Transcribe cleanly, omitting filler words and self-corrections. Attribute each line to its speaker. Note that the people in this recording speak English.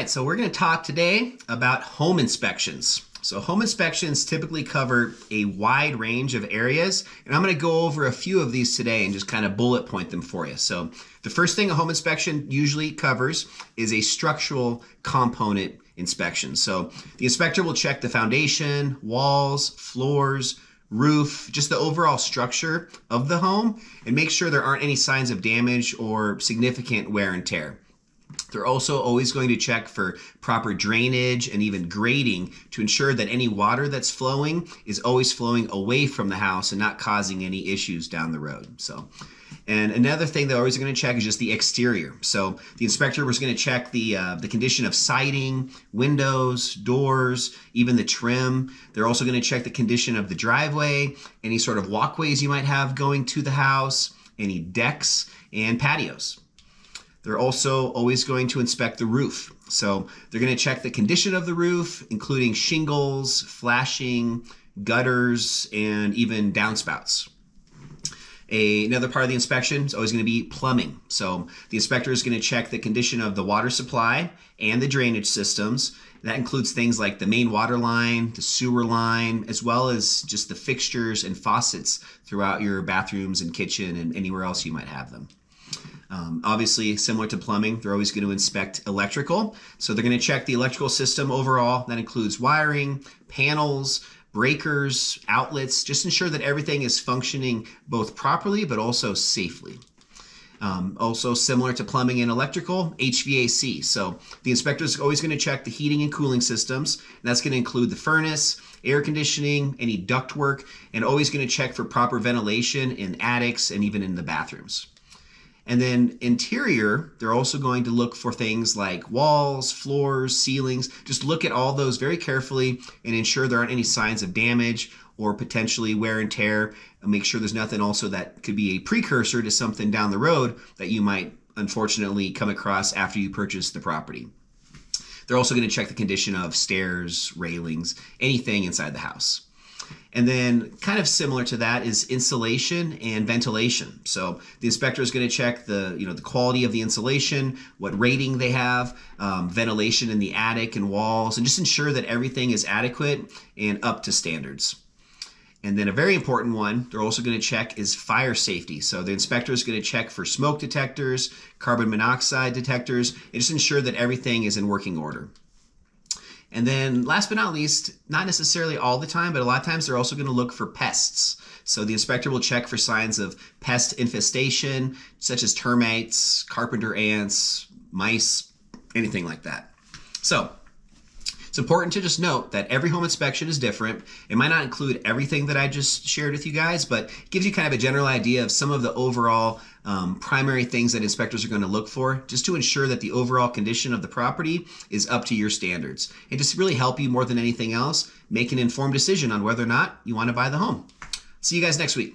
Speaker 1: right, so we're going to talk today about home inspections. So home inspections typically cover a wide range of areas, and I'm going to go over a few of these today and just kind of bullet point them for you. So the first thing a home inspection usually covers is a structural component inspection. So the inspector will check the foundation, walls, floors, roof, just the overall structure of the home, and make sure there aren't any signs of damage or significant wear and tear. They're also always going to check for proper drainage and even grading to ensure that any water that's flowing is always flowing away from the house and not causing any issues down the road. And another thing they're always going to check is just the exterior. So the inspector was going to check the condition of siding, windows, doors, even the trim. They're also going to check the condition of the driveway, any sort of walkways you might have going to the house, any decks and patios. They're also always going to inspect the roof. So they're going to check the condition of the roof, including shingles, flashing, gutters, and even downspouts. Another part of the inspection is always going to be plumbing. So the inspector is going to check the condition of the water supply and the drainage systems. That includes things like the main water line, the sewer line, as well as just the fixtures and faucets throughout your bathrooms and kitchen and anywhere else you might have them. Obviously, similar to plumbing, they're always going to inspect electrical. So they're going to check the electrical system overall. That includes wiring, panels, breakers, outlets, just ensure that everything is functioning both properly but also safely. Also similar to plumbing and electrical, HVAC. So the inspector is always going to check the heating and cooling systems. And that's going to include the furnace, air conditioning, any ductwork, and always going to check for proper ventilation in attics and even in the bathrooms. And then interior, they're also going to look for things like walls, floors, ceilings. Just look at all those very carefully and ensure there aren't any signs of damage or potentially wear and tear. And make sure there's nothing also that could be a precursor to something down the road that you might unfortunately come across after you purchase the property. They're also going to check the condition of stairs, railings, anything inside the house. And then kind of similar to that is insulation and ventilation. So the inspector is going to check the quality of the insulation, what rating they have, ventilation in the attic and walls, and just ensure that everything is adequate and up to standards. And then a very important one they're also going to check is fire safety. So the inspector is going to check for smoke detectors, carbon monoxide detectors, and just ensure that everything is in working order. And then last but not least, not necessarily all the time, but a lot of times they're also going to look for pests. So the inspector will check for signs of pest infestation, such as termites, carpenter ants, mice, anything like that. So it's important to just note that every home inspection is different. It might not include everything that I just shared with you guys, but it gives you kind of a general idea of some of the overall primary things that inspectors are going to look for, just to ensure that the overall condition of the property is up to your standards. And just really help you more than anything else, make an informed decision on whether or not you want to buy the home. See you guys next week.